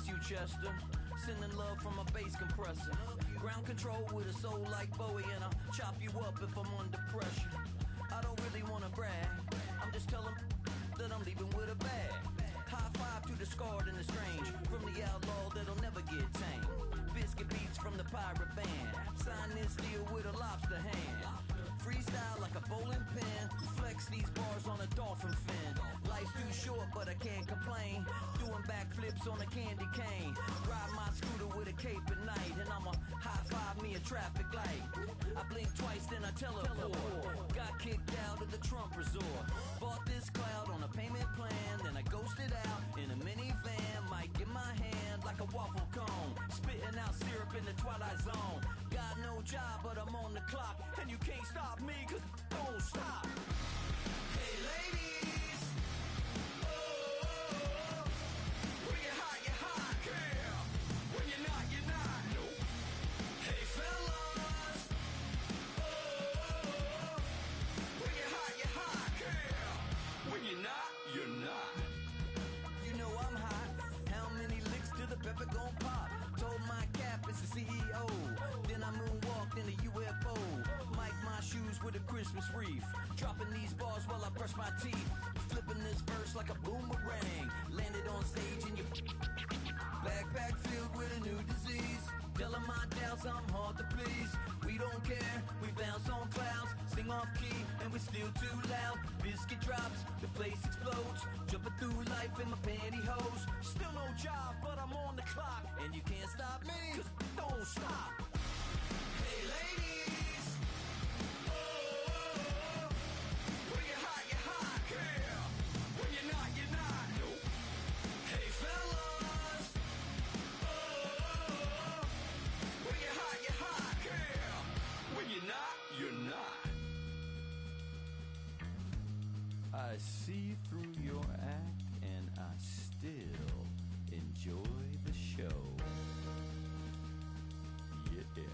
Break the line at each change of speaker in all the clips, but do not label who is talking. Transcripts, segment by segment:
miss you, Chester. Sending love from a bass compressor. Ground control with a soul like Bowie, and I'll chop you up if I'm under pressure. I don't really wanna brag, I'm just telling that I'm leaving with a bag. High five to the scarred and the strange, from the outlaw that'll never get tamed. Biscuit beats from the pirate band, sign this deal with a lobster hand. Freestyle like a bowling pin, flex these bars on a dolphin fin. Life's too short but I can't complain, doing backflips on a candy cane. Ride my scooter with a cape at night, and I'ma high five me a traffic light. I blink twice then I teleport, got kicked out of the Trump resort. Bought this cloud on a payment plan, then I ghosted out in a minivan. Might get my hand like a waffle cone, spitting out syrup in the twilight zone. Got no job but I'm on the clock, and you can't stop me cause don't stop. Hey ladies, oh, when you're hot, girl. When you're not, you're not. Nope. Hey fellas, oh, when you're hot, girl. When you're not, you're not. You know I'm hot. How many licks till the pepper gon' pop? Told my cap it's the CEO. Then I moonwalked in a UFO. Mic my shoes with a Christmas wreath. Dropping these bars while I brush my teeth. Flipping this verse like a boomerang. Landed on stage in your backpack filled with a new disease. Telling my doubts I'm hard to please. We don't care, we bounce on clouds. Sing off key and we're still too loud. Biscuit drops, the place explodes. Jumping through life in my pantyhose. Still no job but I'm on the clock, and you can't stop me cause don't stop. Hey ladies, oh, when you're hot, girl. When you're not, you're not. Nope. Hey fellas, oh, when you're hot, girl. When you're not, you're not. I see through your act and I still enjoy the show. Yeah.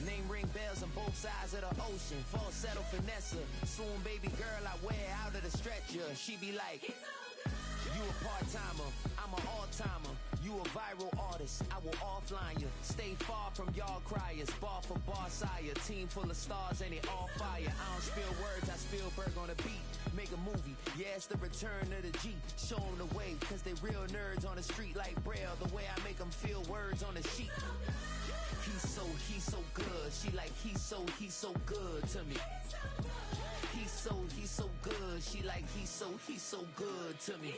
Name ring bells on both sides of the ocean. Falsetto Vanessa, soon baby girl I wear out of the stretcher. She be like, you a part-timer, I'm an all-timer. You a viral artist, I will offline you. Stay far from y'all criers, bar for bar sire. Team full of stars and it all fire. I don't spill words, I Spielberg on the beat. Make a movie, yeah, it's the return of the G. Show them the way, cause they real nerds on the street like Braille. The way I make them feel words on the sheet. He's so good. She like, he's so good to me. He's so good. She like, he's so good to me.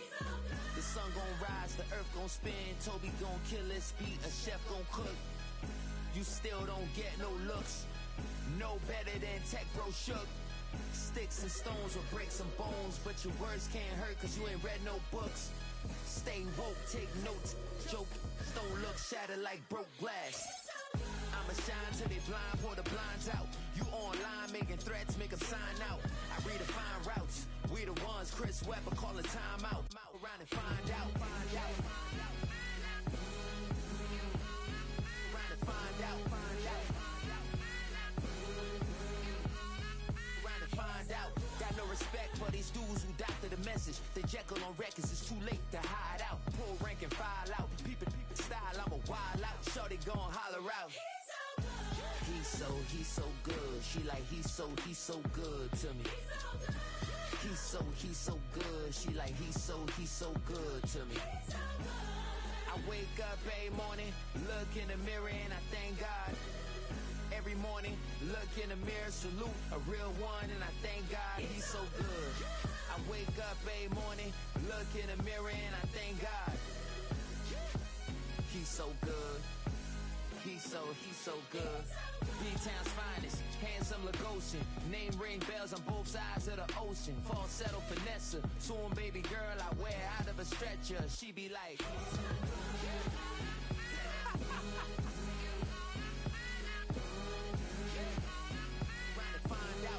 The sun gon' rise, the earth gon' spin. Toby gon' kill this beat, a chef gon' cook. You still don't get no looks. No better than Tech Bro Shook. Sticks and stones will break some bones, but your words can't hurt cause you ain't read no books. Stay woke, take notes, joke, don't look shattered like broke glass. I'ma shine till they blind, pour the blinds out. You online making threats, make them sign out. I redefine routes, we the ones Chris Webber calling time out. Around and find out. Around and find out. Around and find out. Got no respect for these dudes who doctor the message. They Jekyll on records, it's too late to hide out. Pull rank and file out. Peep style, I'm a wild out. Shorty gon' holler out. He's so good. She like he's so good to me. He's so good. She like he's so good to me. I wake up every morning, look in the mirror and I thank God. Every morning, look in the mirror, salute a real one and I thank God he's so good. I wake up every morning, look in the mirror and I thank God. He's so good. He's so good. B-Town's finest, handsome Lagosian. Name ring bells on both sides of the ocean. Falsetto finesse, soon baby girl I wear out of a stretcher. She be like trying to find out.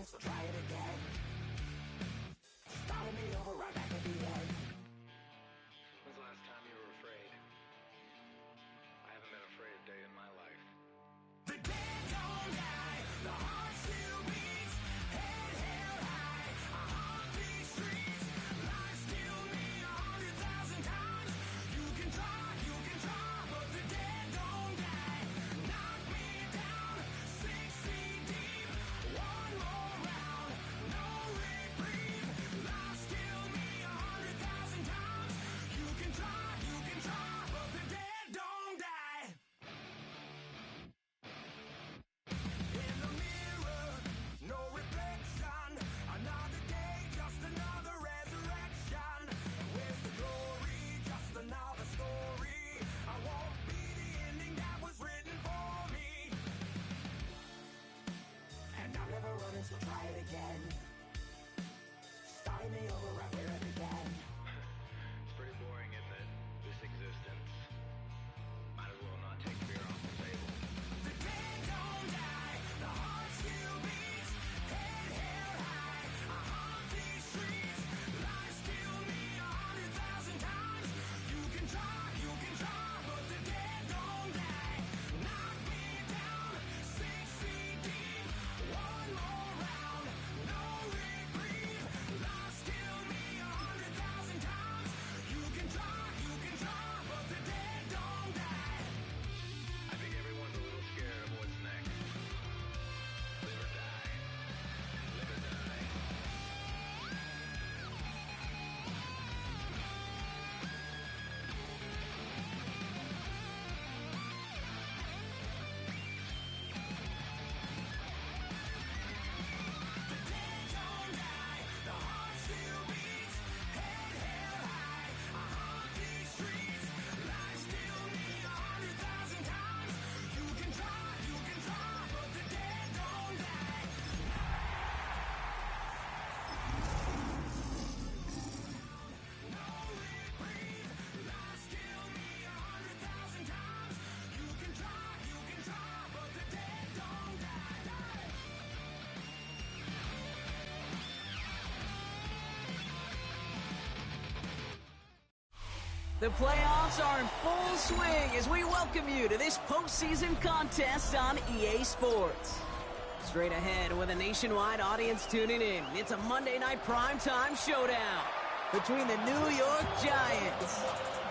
So try it again. Starting me over right back at the end.
When's the last time you were afraid? I haven't been afraid a day in my life.
The dead don't die, the heart still beats, head held high, I haunt these streets, lies kill me 100,000 times. You can try, but the dead don't die. Knock me down 6 feet deep, one more round, no reprieve. Lies kill me 100,000 times. You can try, but the dead don't die. In the mirror, no reflection. Another day, just another resurrection. Where's the glory? Just another story. I won't be the ending that was written for me. And I'm never running, so try it again. Starting me over right where it began.
It's pretty boring, isn't it? This existence. Might as well not take fear off the table.
The dead don't die, the heart still beats, head held high, I haunt these streets, lies kill me 100,000 times. You can try, but the dead don't die. Knock me down 6 feet deep, one more round, no reprieve. Lies kill me 100,000 times. You can try, but the dead don't die.
I think everyone's a little scared of what's next. Live or die. Live or die.
The dead don't die, the heart still beats, head held high, I haunt these streets, lies kill me 100,000 times. You can try, but the dead don't die. No reprieve, lies kill me 100,000 times. You can try, but the dead don't die.
The playoffs are in full swing as we welcome you to this postseason contest on EA Sports. Straight ahead with a nationwide audience tuning in, it's a Monday night primetime showdown between the New York Giants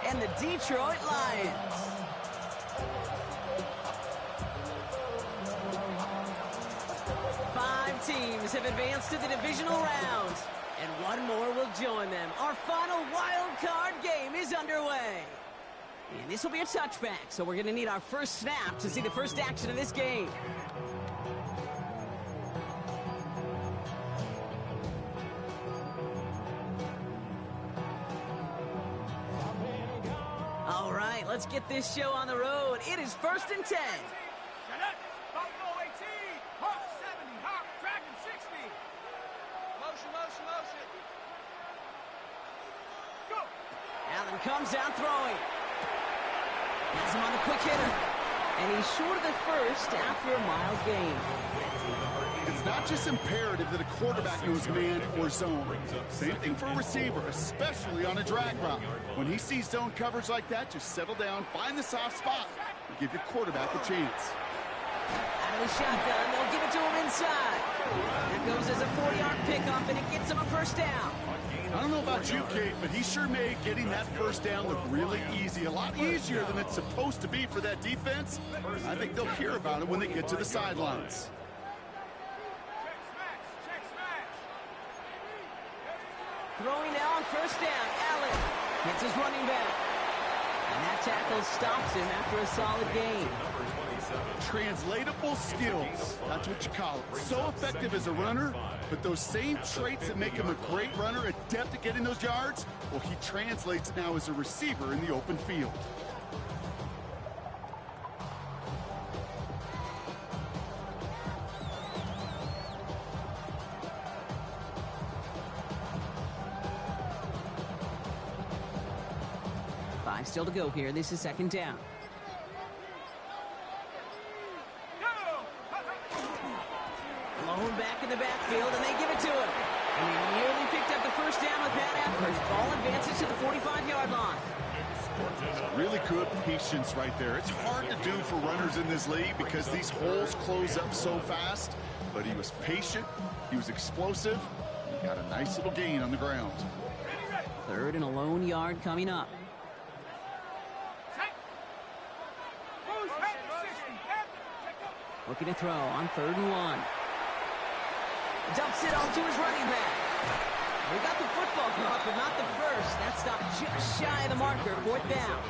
and the Detroit Lions. Five teams have advanced to the divisional round, and one more will join them. Our final wild card game is underway. And this will be a touchback, so we're going to need our first snap to see the first action of this game. All right, let's get this show on the road. It is 1st and 10. Allen comes out throwing. Has him on the quick hitter. And he's short of the first after a mild gain.
It's not just imperative that a quarterback knows man or zone. Same thing for a receiver, especially on a drag route. When he sees zone coverage like that, just settle down, find the soft spot, and give your quarterback a chance.
Out of the shotgun, they'll give it to him inside. There goes as a 4-yard pickup, and it gets him a first down.
I don't know about you, Kate, but he sure made getting that first down look really easy. A lot easier than it's supposed to be for that defense. I think they'll hear about it when they get to the sidelines.
Throwing now on first down. Allen hits his running back. And that tackle stops him after a solid gain.
Translatable skills. That's what you call it. So effective as a runner, but those same traits that make him a great runner, adept at getting those yards, well, he translates now as a receiver in the open field.
Five still to go here. This is 2nd down. Blown back in the backfield, and they give it to him. And he nearly picked up the first down with that effort. Ball advances to the 45-yard line.
Really good patience right there. It's hard to do for runners in this league because these holes close up so fast. But he was patient. He was explosive. He got a nice little gain on the ground.
3rd and a lone yard coming up. Looking to throw on 3rd and 1. Dumps it off to his running back. We got the football caught, but not the first. That stopped just shy of the marker. 4th down.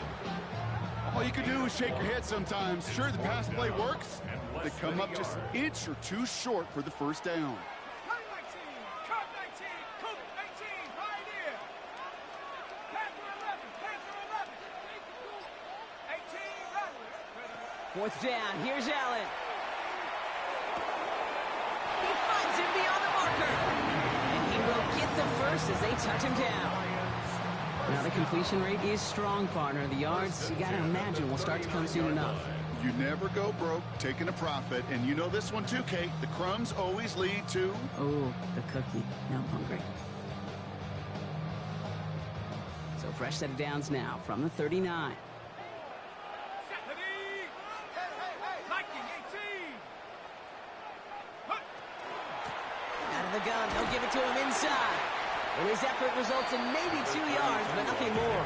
All you can do is shake your head sometimes. Sure, the pass play works. They come up just an inch or two short for the first down. 4th down. Here's Allen. He finds him beyond the marker. And he will get the first as they touch him down. Now the completion rate is strong, partner. The yards, you got to imagine, will start to come soon enough. You never go broke taking a profit. And you know this one too, Kate. The crumbs always lead to...
Oh, the cookie. Now I'm hungry. So fresh set of downs now from the 39. Out of the gun, they'll give it to him inside. And his effort results in maybe 2 yards, but nothing more.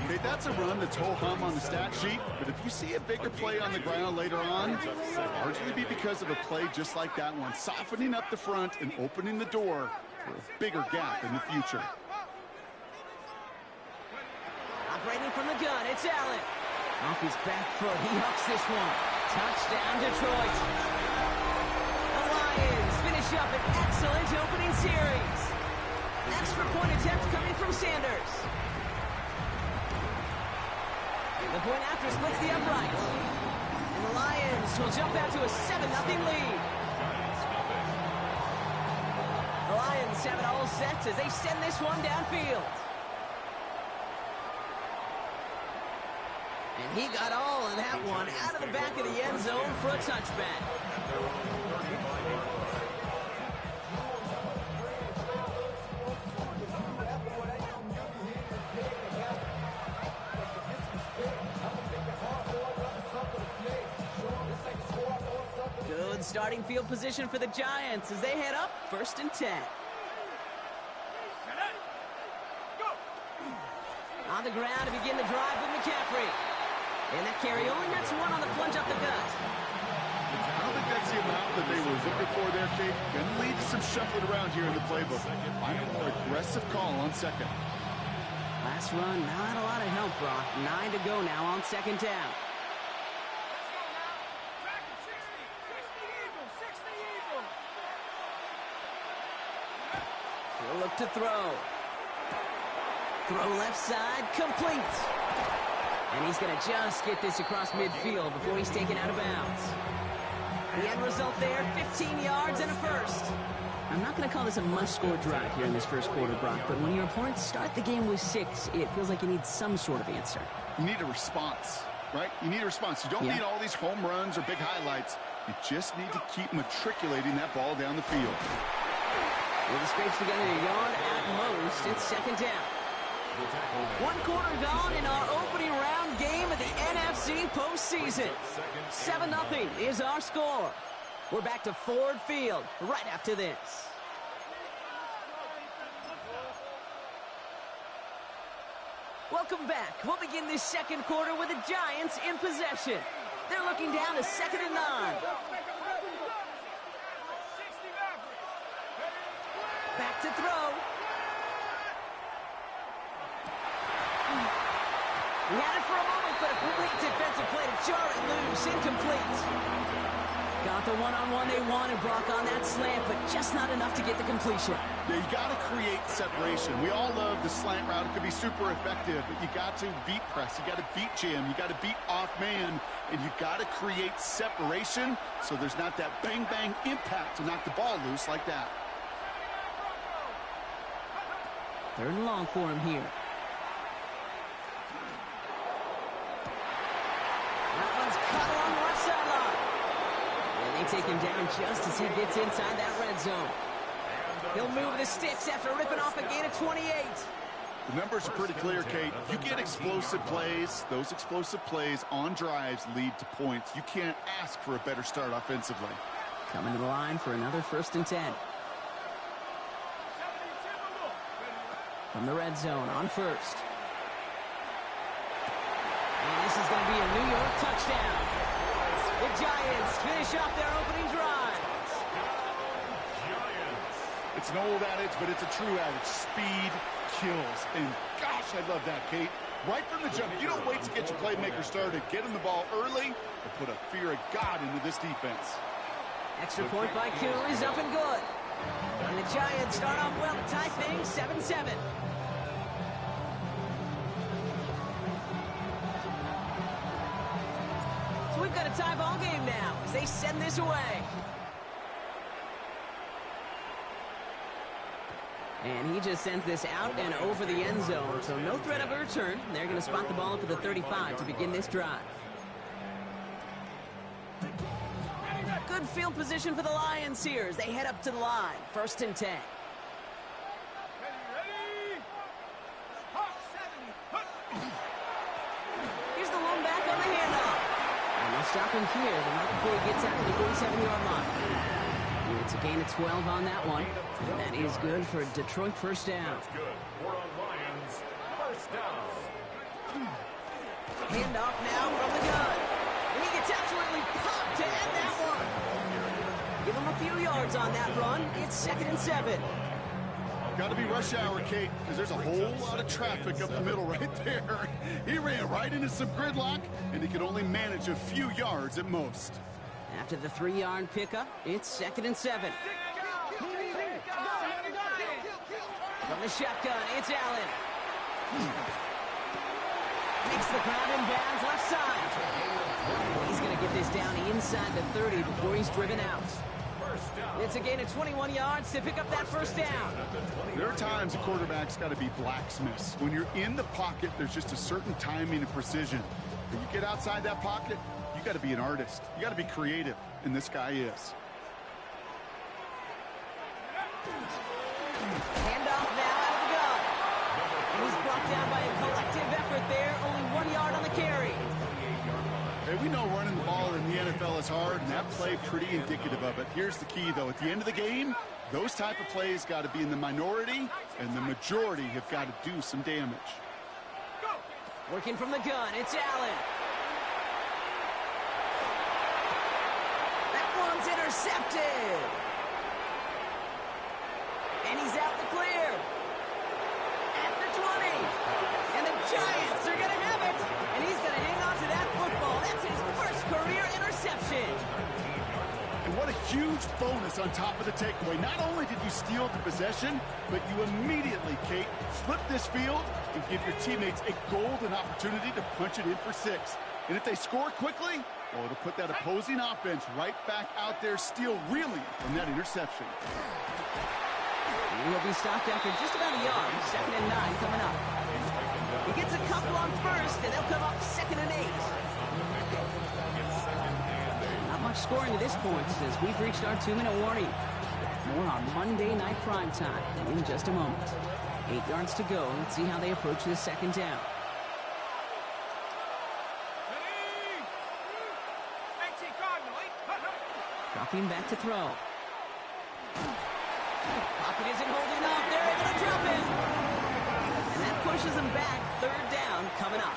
Okay, that's a run that's ho-hum on the stat sheet, but if you see a bigger play on the ground later on, it'll largely be because of a play just like that one, softening up the front and opening the door for a bigger gap in the future.
Operating from the gun, it's Allen. Off his back foot, he hucks this one. Touchdown, Detroit. The Lions finish up an excellent opening series. Extra point attempt coming from Sanders. The point after splits the upright. And the Lions will jump out to a 7-0 lead. The Lions have it all set as they send this one downfield. And he got all of that one out of the back of the end zone for a touchback. Good starting field position for the Giants as they head up 1st and 10. On the ground to begin the drive with McCaffrey. And that carry only nets one on the plunge up the gut.
I don't think that's the amount that they were looking for there, Kate. Going to lead to some shuffling around here in the playbook. Find a more aggressive call on second.
Last run, not a lot of help, Brock. 9 to go now on second down. He'll look to throw. Throw left side, complete. And he's going to just get this across midfield before he's taken out of bounds. The end result there, 15 yards and a first. I'm not going to call this a must-score drive here in this first quarter, Brock, but when your opponents start the game with 6, it feels like you need some sort of answer.
You need a response, right? You need a response. You don't need all these home runs or big highlights. You just need to keep matriculating that ball down the field.
Well, the scrapes together a yard at most. It's second down. 1 quarter gone in our opening round game of the NFC postseason. 7-0 is our score. We're back to Ford Field right after this. Welcome back. We'll begin this second quarter with the Giants in possession. They're looking down to 2nd and 9. Back to throw. He had it for a moment, but a complete defensive play to jar it loose. Incomplete. Got the one-on-one they wanted, Brock, on that slant, but just not enough to get the completion.
Yeah, you got to create separation. We all love the slant route. It could be super effective, but you got to beat press. You got to beat jam. You got to beat off man, and you got to create separation so there's not that bang-bang impact to knock the ball loose like that.
3rd and long for him here. That one's cut along the left sideline. And they take him down just as he gets inside that red zone. He'll move the sticks after ripping off a gain of 28.
The numbers are pretty clear, Kate. You get explosive plays. Those explosive plays on drives lead to points. You can't ask for a better start offensively.
Coming to the line for another 1st and 10. From the red zone on 1st. And this is going to be a New York touchdown. The Giants finish off their opening drive.
It's an old adage, but it's a true adage. Speed kills. And gosh, I love that, Kate. Right from the jump, you don't wait to get your playmaker started. Get him the ball early and put a fear of God into this defense.
Extra point by Q is up and good. And the Giants start off well to tie things 7-7. So we've got a tie ball game now as they send this away. And he just sends this out and over the end zone, so no threat of a return. They're going to spot the ball up at the 35 to begin this drive. Good field position for the Lions here as they head up to the line. 1st and 10. Here's the one back on the handoff. And they'll stop him here, but not before he gets out to the 47-yard line. It's a gain of 12 on that one. And that is good for a Detroit 1st down. Handoff now from the gun. And he gets absolutely popped to end that one. Give him a few yards on that run. It's 2nd and 7.
Got to be rush hour, Kate, because there's a whole lot of traffic up the middle right there. He ran right into some gridlock, and he could only manage a few yards at most.
After the 3-yard pickup, it's 2nd and 7. From the shotgun, it's Allen. Makes the crowd in bounds left side. He's going to get this down inside the 30 before he's driven out. It's a gain of 21 yards to pick up that 1st down.
There are times a quarterback's got to be blacksmiths. When you're in the pocket, there's just a certain timing and precision. When you get outside that pocket, you got to be an artist. You got to be creative, and this guy is.
Handoff now out of the gun. And he's brought down by a collective effort there. Only 1 yard on the carry.
Hey, we know running the ball in the NFL is hard, and that play pretty indicative of it. Here's the key, though. At the end of the game, those type of plays got to be in the minority, and the majority have got to do some damage.
Working from the gun, it's Allen. That one's intercepted. And he's out the clear. At the 20. And the Giants are going to have it. And he's going to hang on to that football. That's his first career interception.
And what a huge bonus on top of the takeaway. Not only did you steal the possession, but you immediately, Kate, flip this field and give your teammates a golden opportunity to punch it in for 6. And if they score quickly, well, it'll put that opposing offense right back out there, steal really from that interception.
He'll be stopped after just about a yard. 2nd and 9 coming up. He gets a couple on first, and they'll come up 2nd and 8. Not much scoring to this point as we've reached our 2-minute warning. More on Monday Night Primetime in just a moment. 8 yards to go. Let's see how they approach this 2nd down. Dropping back to throw. Pocket isn't holding up. They're able to drop it. And that pushes them back. 3rd down coming up.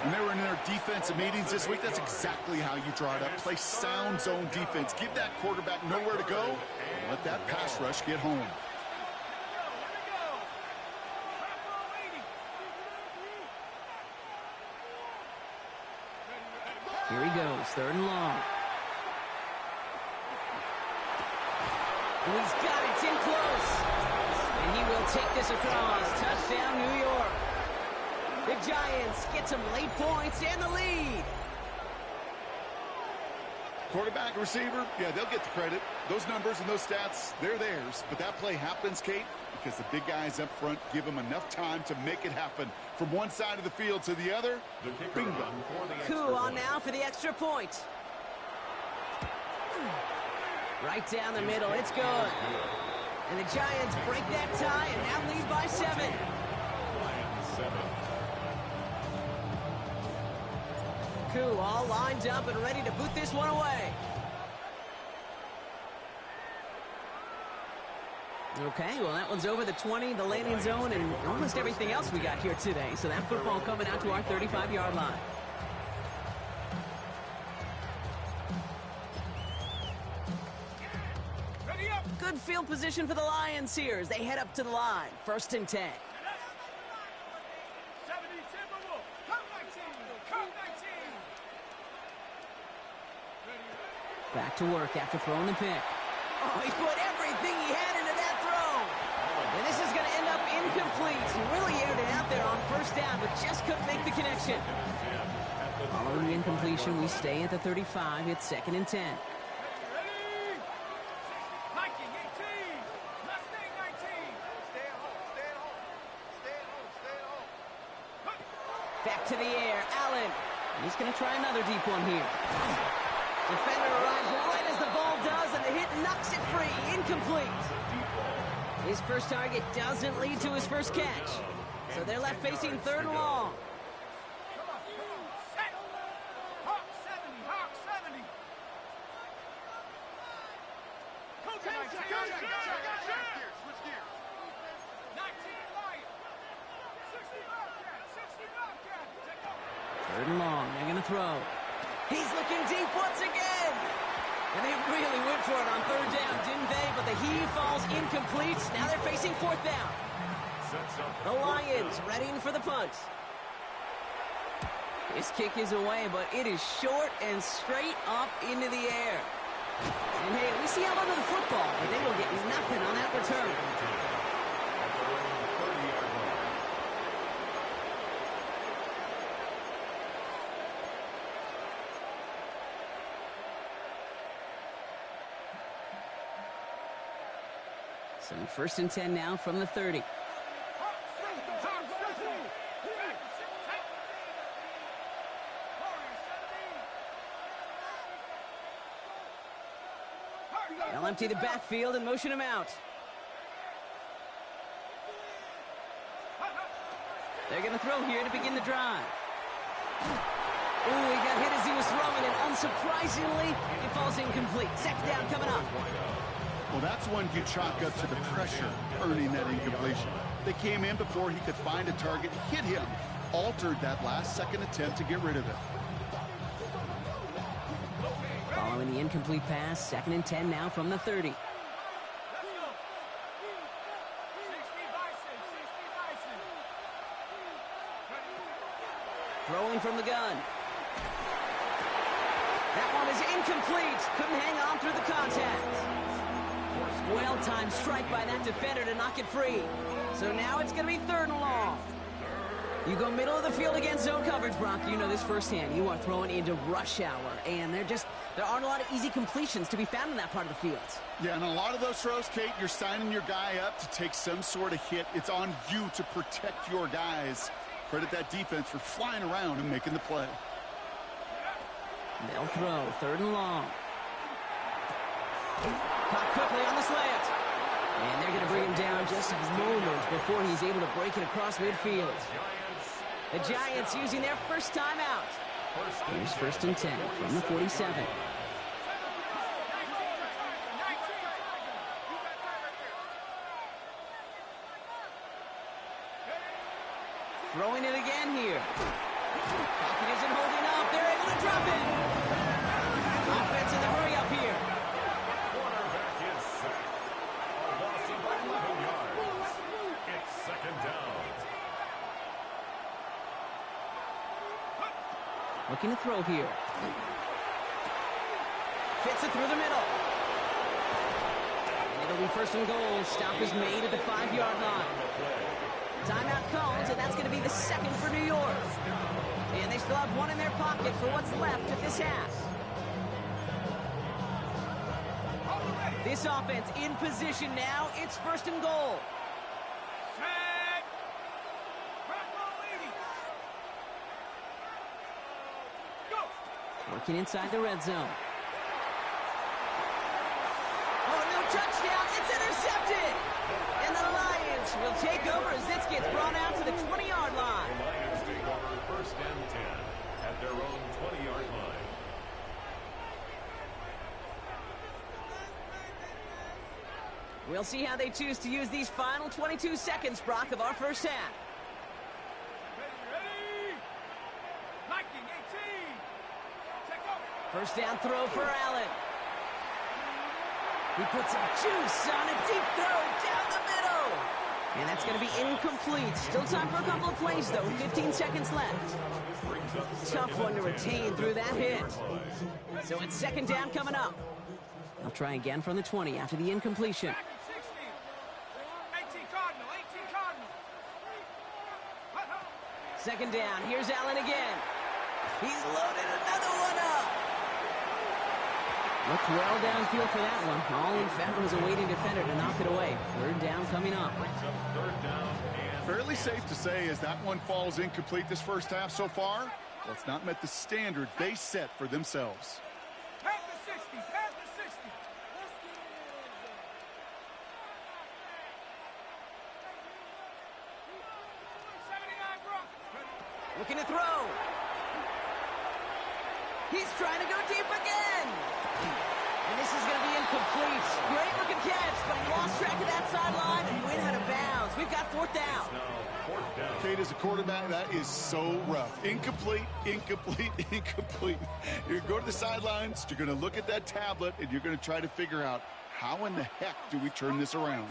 When they were in their defensive meetings this week, that's exactly how you draw it up. Play sound zone defense. Give that quarterback nowhere to go. And let that pass rush get home.
Here he goes. 3rd and long. And he's got it. It's in close. And he will take this across. Touchdown, New York. The Giants get some late points and the lead.
Quarterback, receiver, yeah, they'll get the credit. Those numbers and those stats, they're theirs. But that play happens, Kate, because the big guys up front give them enough time to make it happen. From one side of the field to the other, bingo.
Coup on now for the extra point. Right down the middle, it's good. And the Giants break that tie and now lead by 7. Coup all lined up and ready to boot this one away. Okay, well that one's over the 20, the landing zone, and almost everything else we got here today. So that football coming out to our 35-yard line. Good field position for the Lions here as they head up to the line. 1st and 10. Back to work after throwing the pick. Oh, he put everything he had into that throw. And this is going to end up incomplete. He really aired it out there on 1st down, but just couldn't make the connection. Following the incompletion, we stay at the 35. It's 2nd and 10. Back to the air, Allen. He's going to try another deep one here. Defender arrives right as the ball does, and the hit knocks it free. Incomplete. His first target doesn't lead to his first catch. So they're left facing 3rd and long. Third and long. They're going to throw. He's looking deep once again. And they really went for it on 3rd down, didn't they? But the heave falls incomplete. Now they're facing 4th down. The Lions readying for the punt. His kick is away, but it is short and straight up into the air. And hey, we see how under the football, but they will get nothing on that return. So 1st and 10 now from the 30. They'll empty the backfield and motion him out. They're going to throw here to begin the drive. Ooh, he got hit as he was throwing, and unsurprisingly, it falls incomplete. 2nd down coming up.
Well, that's one you chalk up to the pressure earning that incompletion. They came in before he could find a target, hit him. altered that last second attempt to get rid of it.
Following the incomplete pass, 2nd and 10 now from the 30. Throwing from the gun. That one is incomplete. Couldn't hang on through the contact. Well-timed strike by that defender to knock it free. So now it's going to be 3rd and long. You go middle of the field against zone coverage, Brock. You know this firsthand. You are throwing into rush hour, and there aren't a lot of easy completions to be found in that part of the field.
Yeah, and a lot of those throws, Kate, you're signing your guy up to take some sort of hit. It's on you to protect your guys. Credit that defense for flying around and making the play.
They'll throw 3rd and long. Caught quickly on the slant. And they're going to bring him down just a moment before he's able to break it across midfield. The Giants using their first timeout. Here's 1st and 10 from the 47. Throwing it again here. Pocket isn't holding up. They're able to drop it. Offense in the hurry up here.
Quarterback is sacked. A loss of 11 yards. It's 2nd down.
Looking to throw here. Fits it through the middle. And it'll be 1st and goal. Stop is made at the 5-yard line. Timeout comes, and that's going to be the 2nd for New York. And they still have one in their pocket for what's left of this half. This offense in position now. It's 1st and goal. Working inside the red zone. Oh, no touchdown. It's intercepted. And the Lions will take over as this gets brought out to the 20-yard line.
The Lions take over 1st and 10 at their own 20-yard line.
We'll see how they choose to use these final 22 seconds, Brock, of our first half. First down throw for Allen. He puts some juice on a deep throw down the middle. And that's going to be incomplete. Still time for a couple of plays, though. 15 seconds left. Tough one to retain through that hit. So it's 2nd down coming up. They'll try again from the 20 after the incompletion. 2nd down. Here's Allen again. He's loaded another one up. Looked well downfield for that one. All he found was a waiting defender to knock it away. 3rd down coming up.
Fairly safe to say as that one falls incomplete this first half so far, well, it's not met the standard they set for themselves.
Past the 60, past the 60.
Looking to throw. He's trying to go deep again. And this is going to be incomplete. Great looking catch, but he lost track of that sideline and went out of bounds. We've got 4th down.
Kate, as a quarterback, that is so rough. Incomplete, incomplete, incomplete. You're going to go to the sidelines, you're going to look at that tablet, and you're going to try to figure out how in the heck do we turn this around.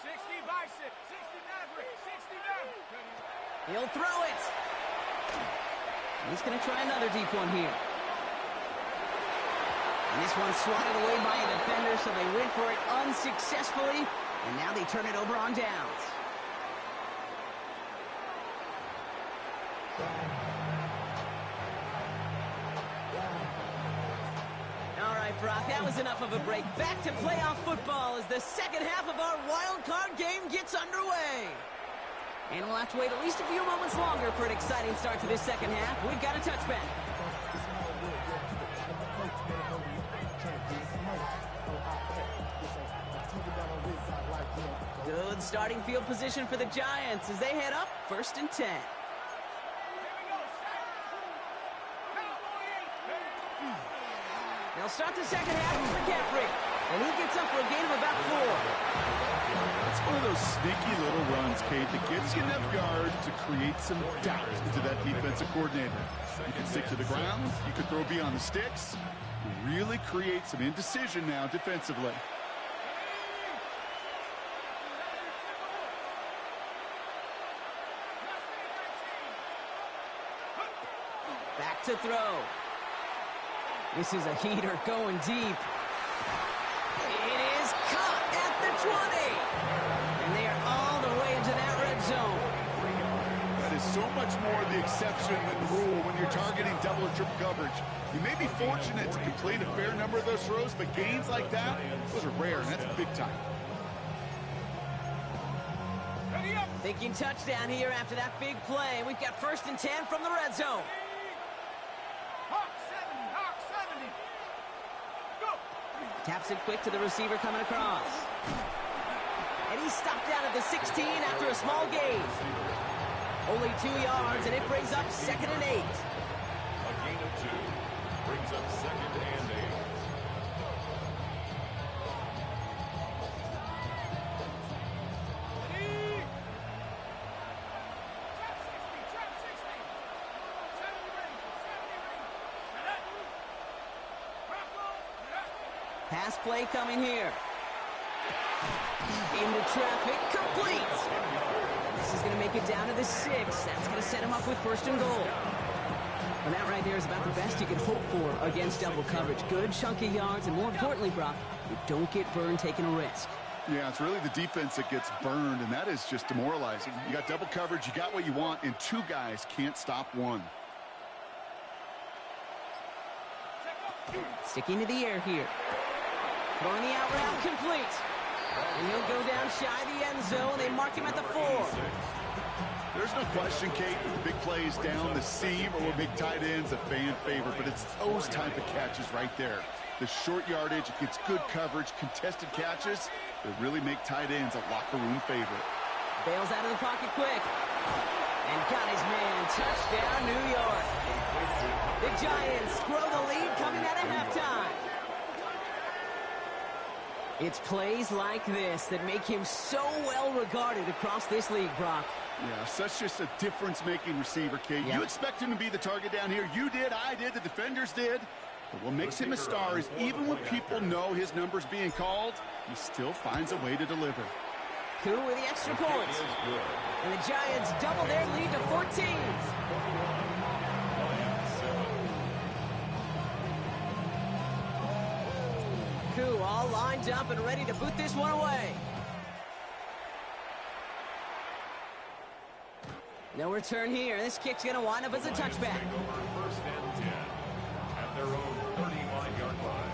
60 by 6, 60 Maverick, 60
He'll throw it. He's going to try another deep one here. And this one's swatted away by a defender, so they went for it unsuccessfully. And now they turn it over on downs. All right, Brock, that was enough of a break. Back to playoff football as the second half of our wild card game gets underway. And we'll have to wait at least a few moments longer for an exciting start to this second half. We've got a touchback. Good starting field position for the Giants as they head up 1st and 10. They'll start the second half with McCaffrey, and he gets up for a gain of about 4.
It's one of those sneaky little runs, Kate, that gets you enough yards to create some doubt into that defensive coordinator. You can stick to the ground. You can throw beyond the sticks. You really create some indecision now defensively.
Back to throw. This is a heater going deep. It is caught at the 20. And they are all the way into that red zone.
That is so much more the exception than the rule when you're targeting double or triple coverage. You may be fortunate to complete a fair number of those throws, but gains like that, those are rare, and that's big time.
Thinking touchdown here after that big play. We've got 1st and 10 from the red zone. Taps it quick to the receiver coming across. And he's stopped down at the 16 after a small gain. Only 2 yards, and it brings up 2nd and 8.
A gain of 2 brings up 2nd and 8.
Pass play coming here. Into traffic, complete. This is going to make it down to the 6. That's going to set him up with 1st and goal. And that right there is about the best you can hope for against double coverage. Good chunky yards, and more importantly, Brock, you don't get burned taking a risk.
Yeah, it's really the defense that gets burned, and that is just demoralizing. You got double coverage, you got what you want, and 2 guys can't stop one.
Sticking to the air here. Throwing the out route complete. And he'll go down shy of the end zone. They mark him at the 4.
There's no question, Kate, that the big plays down the seam or big tight ends a fan favorite, but it's those type of catches right there. The short yardage, it gets good coverage, contested catches that really make tight ends a locker room favorite.
Bails out of the pocket quick. And got his man. Touchdown, New York. The Giants grow the lead coming out of halftime. It's plays like this that make him so well regarded across this league, Brock.
Yeah, such just a difference-making receiver, Kate.
Yep.
You expect him to be the target down here. You did, I did, the defenders did. But what makes him a star is even when people know his number's being called, he still finds a way to deliver.
Koo with the extra points. And the Giants double their lead to 14. Koo all lined up and ready to boot this one away. No return here. This kick's going to wind up as a touchback.
1st and 10 at their own 35-yard line.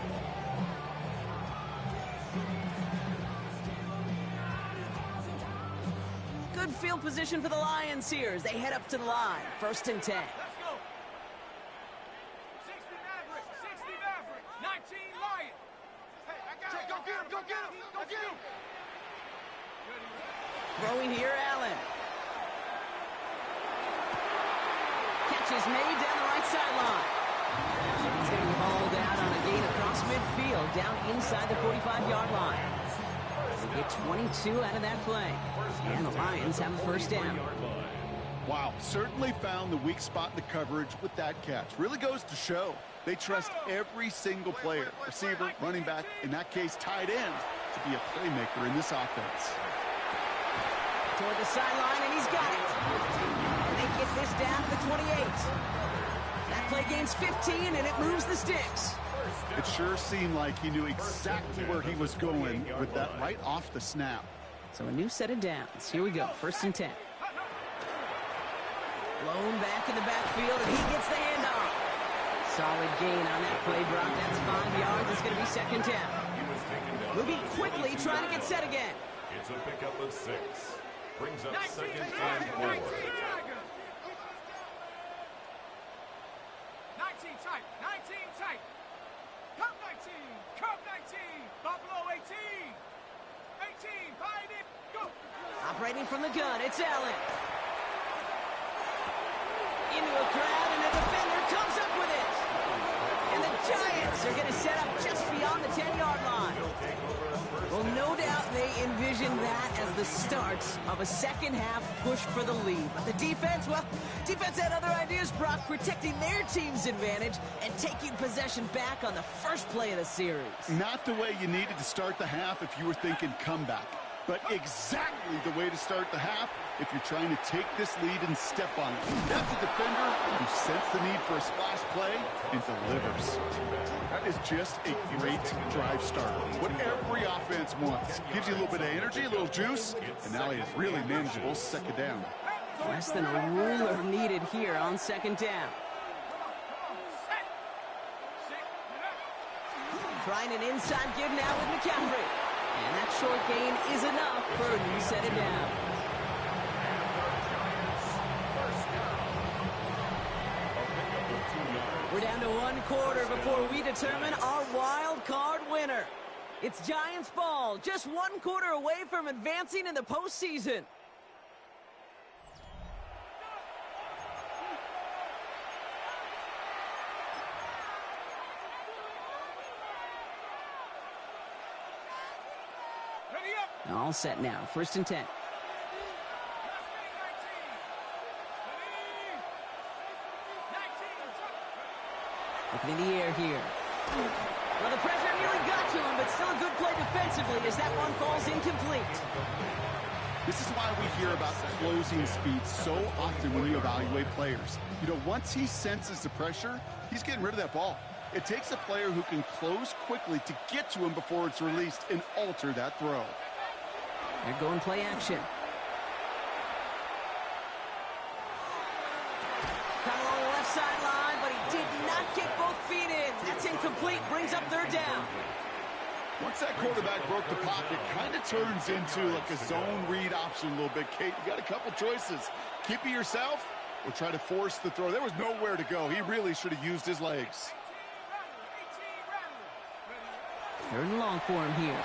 Good field position for the Lions here as they head up to the line. 1st and 10.
Let's go. 60 Maverick, 60 Maverick, 19 Lion. Hey, I got it. Go get him, go get him, go get him.
Throwing here, Allen. Catch is made down the right sideline. He's going to be hauled out on a gain across midfield, down inside the 45-yard line. They get 22 out of that play. And the Lions have a 1st down.
Wow, certainly found the weak spot in the coverage with that catch. Really goes to show they trust every single player, receiver, running back, in that case, tight end, to be a playmaker in this offense.
Toward the sideline, and he's got it. And they get this down to the 28. That play gains 15, and it moves the sticks.
It sure seemed like he knew exactly where he was going with that right off the snap.
So a new set of downs. Here we go, 1st and 10. Blown back in the backfield, and he gets the handoff. Solid gain on that play, Brock. That's 5 yards. It's going to be 2nd down. Moving quickly, trying to get set again.
It's a pickup of 6. Brings up 2nd and 4.
19 type, 19 type. Cup 19, Cup 19, Buffalo 18. 18, behind it, go.
Operating from the gun, it's Allen. Into a crowd, and a defender comes up with it. And the Giants are going to set up just beyond the 10-yard line. Well, no doubt they envision envision that as the start of a second-half push for the lead. But the defense, well, defense had other ideas, Brock, protecting their team's advantage and taking possession back on the first play of the series.
Not the way you needed to start the half if you were thinking comeback, but exactly the way to start the half if you're trying to take this lead and step on it. That's a defender who sensed the need for a splash play and delivers. That is just a great drive starter. What every offense wants. Gives you a little bit of energy, a little juice, and now a really manageable second down.
Less than a ruler needed here on second down. Trying an inside give now with McCaffrey. And that short gain is enough for a new set of downs. We're down to 1 quarter before we determine our wild card winner. It's Giants ball, just 1 quarter away from advancing in the postseason. All set now. 1st and 10. Looking in the air here. Well, the pressure nearly got to him, but still a good play defensively as that one falls incomplete.
This is why we hear about closing speed so often when you evaluate players. You know, once he senses the pressure, he's getting rid of that ball. It takes a player who can close quickly to get to him before it's released and alter that throw.
They're going play action. Caught along the left sideline, but he did not get both feet in. That's incomplete. Brings up 3rd down.
Once that quarterback broke the pocket, kind of turns into like a zone read option a little bit. Kate, you got a couple choices. Keep it yourself or try to force the throw. There was nowhere to go. He really should have used his legs.
3rd and long for him here.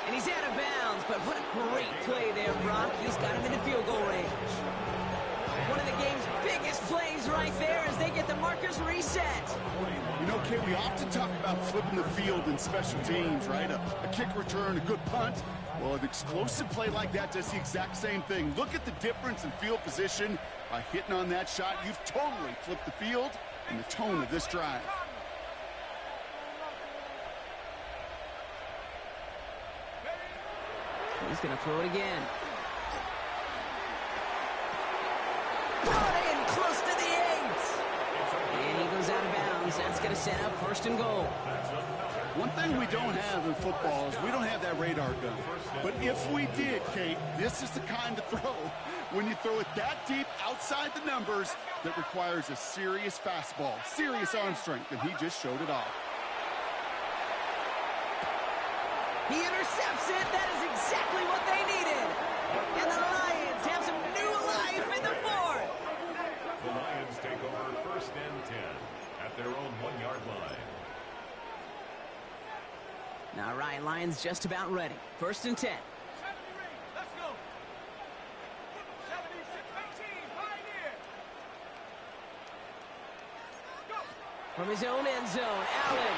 And he's out of bounds, but what a great play there, Brock. He's got him in the field goal range. One of the game's biggest plays right there as they get the markers reset.
You know, Kate, we often talk about flipping the field in special teams, right? A kick return, a good punt. Well, an explosive play like that does the exact same thing. Look at the difference in field position. By hitting on that shot, you've totally flipped the field and the tone of this drive.
He's going to throw it again. Brought in close to the 8. And he goes out of bounds. That's going to set up 1st and goal.
One thing we don't have in football is we don't have that radar gun. But if we did, Kate, this is the kind of throw when you throw it that deep outside the numbers that requires a serious fastball, serious arm strength, and he just showed it off.
He intercepts it. That is exactly what they needed. And the Lions have some new life in the 4th.
The Lions take over 1st and 10 at their own 1-yard line.
All right, Lions just about ready. 1st and 10.
Let's go. 76-18, Pioneer. Go.
From his own end zone, Allen.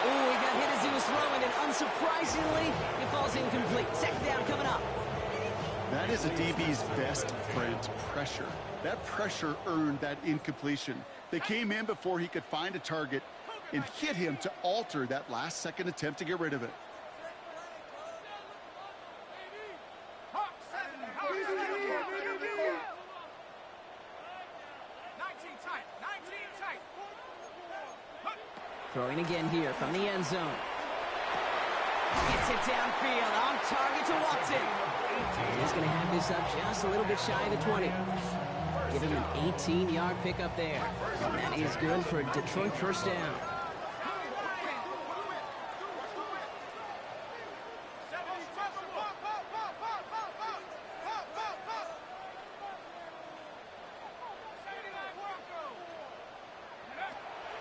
Ooh, he got hit as he was throwing, and unsurprisingly, he falls incomplete. 2nd down coming up.
That is a DB's best friend, pressure. That pressure earned that incompletion. They came in before he could find a target and hit him to alter that last-second attempt to get rid of it.
Throwing again here from the end zone. Gets it downfield, on target to Watson. He's going to have this up just a little bit shy of the 20. Give him an 18-yard pickup there. And that is good for a Detroit 1st down.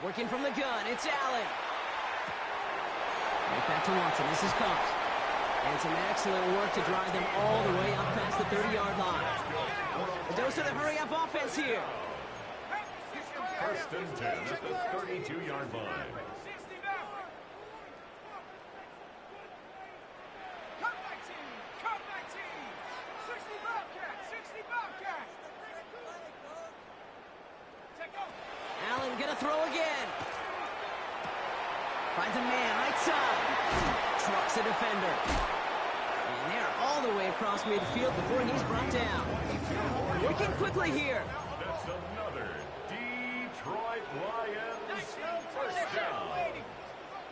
Working from the gun, it's Allen. Right back to Watson, this is Cox. And some excellent work to drive them all the way up past the 30-yard line. A dose of the hurry-up offense here.
First and 10 at the 32-yard line.
60 now. Come 19. Come 19. 60 Bobcat. 60 Bobcat. Take over.
Allen gonna throw again. Finds a man right side. Trucks a defender. And they're all the way across midfield before he's brought down. Working quickly here.
That's another Detroit Lions first down.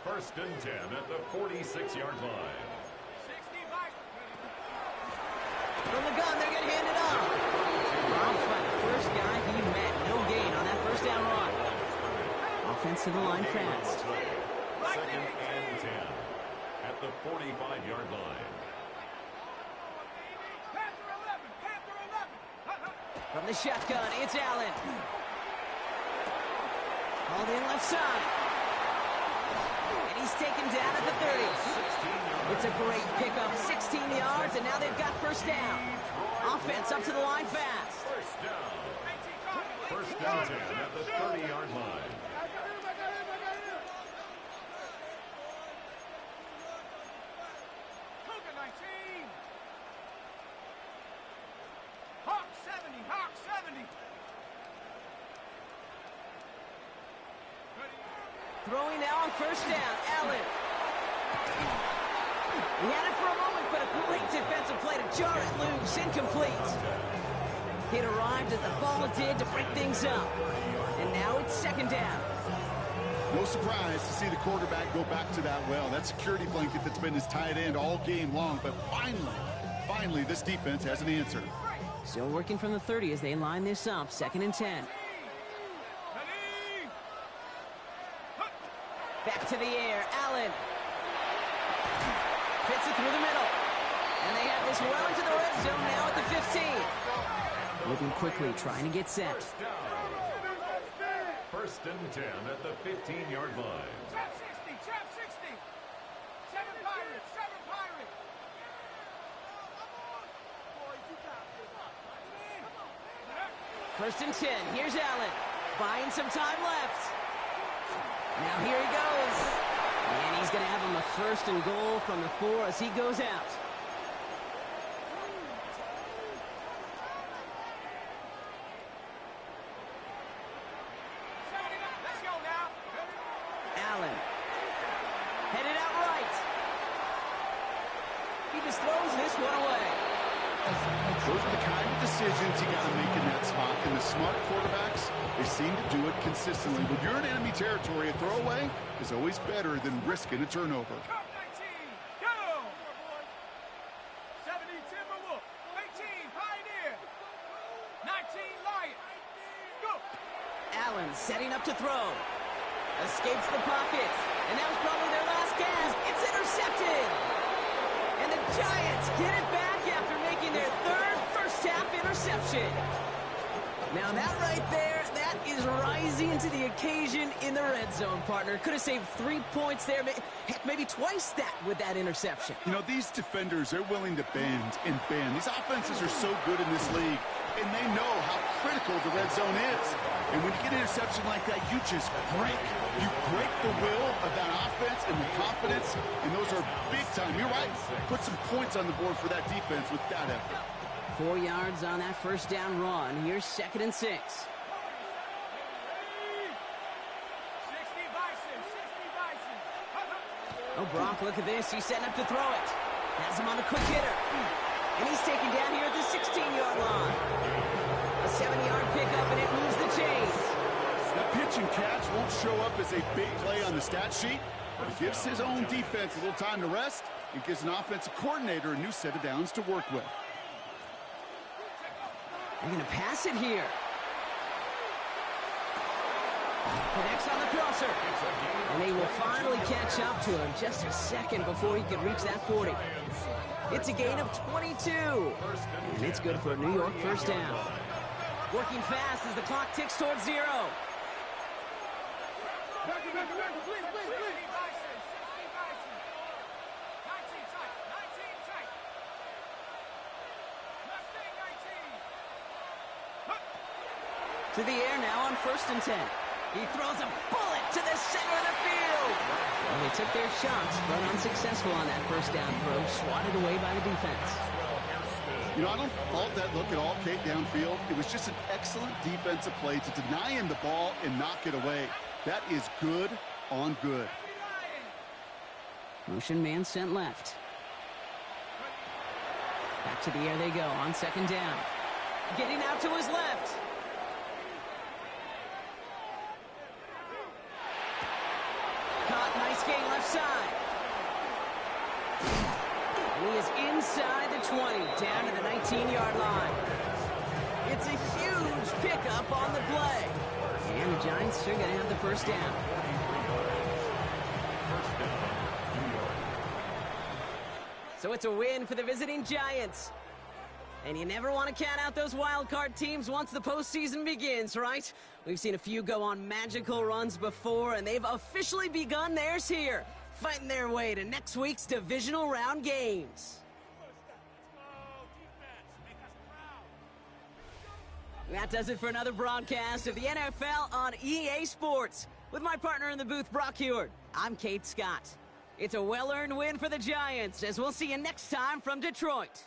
First and 10 at the 46-yard line.
60 Bobcat.
From the gun, they're gonna hand it off. Rob's by the first guy he met. No gain on that first down run. Offense to the line fast.
Second and 10 at the 45-yard line.
Panther 11. Panther 11.
From the shotgun, it's Allen. Called in left side. And he's taken down at the 30. It's a great pickup, 16 yards, and now they've got first down. Offense up to the line fast.
First down. First and 10 at the 30-yard line.
Cougar 19. Hawk 70. Hawk 70.
Throwing now on first down, Allen. He had it for a moment, but a great defensive play to jar it loose, incomplete. It arrived as the ball did to break things up. And now it's second down.
No surprise to see the quarterback go back to that well. That security blanket that's been his tight end all game long. But finally, this defense has an answer.
Still working from the 30 as they line this up, second and 10. Back to the air, Allen. Fits it through the middle. And they have this well into the red zone now at the 15. Moving quickly, trying to get set.
First and 10 at the 15-yard line.
Trap 60. Trap 60. 7 Pirates. 7 Pirates.
First and 10, here's Allen. Buying some time left. Now here he goes. And he's going to have him a first and goal from the 4 as he goes out.
Let's go now.
Allen. Headed out right. He just throws this one away.
Those are the kind of decisions you got to make in that spot. And the smart quarterbacks, they seem to do it consistently. When you're in enemy territory, a throwaway is always better than risking a turnover.
Cup 19. Go. 70 Timberwolf. 18 Pioneer. 19 Lion. Go.
Allen setting up to throw. Escapes the pocket. And that was probably their last gasp. It's intercepted. And the Giants get it back after making their third first-half interception. Now that right there, that is rising to the occasion in the red zone, partner. Could have saved 3 points there. Heck, maybe twice that with that interception.
You know, these defenders, they're willing to bend and bend. These offenses are so good in this league, and they know how critical the red zone is. And when you get an interception like that, you just break. You break the will of that offense and the confidence, and those are big time. You're right. Put some points on the board for that defense with that effort.
4 yards on that first down run. Here's second and 6.
60 Bison. 60 Bison.
Oh, Brock, look at this. He's setting up to throw it. Has him on a quick hitter. And he's taken down here at the 16-yard line. A 7-yard pickup, and it moves the chains.
That pitch and catch won't show up as a big play on the stat sheet, but it gives his own defense a little time to rest and gives an offensive coordinator a new set of downs to work with.
They're going to pass it here. Connects on the crosser. And they will finally catch up to him just a second before he can reach that 40. It's a gain of 22. And it's good for a New York first down. Working fast as the clock ticks towards 0.
60 Bison. 60 Bison. 19 tight. 19 tight. Mustang 19.
To the air now on first and 10. He throws a bullet to the center of the field. Well, they took their shots, but unsuccessful on that first down throw, swatted away by the defense.
You know, I don't fault that look at all, Kate, downfield. It was just an excellent defensive play to deny him the ball and knock it away. That is good on good.
Motion man sent left. Back to the air they go on second down. Getting out to his left. Caught, nice gain left side. And he is inside the 20, down to the 19-yard line. It's a huge pickup on the play. And the Giants are going to have the first down. So it's a win for the visiting Giants. And you never want to count out those wild card teams once the postseason begins, right? We've seen a few go on magical runs before, and they've officially begun theirs here, fighting their way to next week's divisional round games. That does it for another broadcast of the NFL on EA Sports. With my partner in the booth, Brock Heward, I'm Kate Scott. It's a well-earned win for the Giants, as we'll see you next time from Detroit.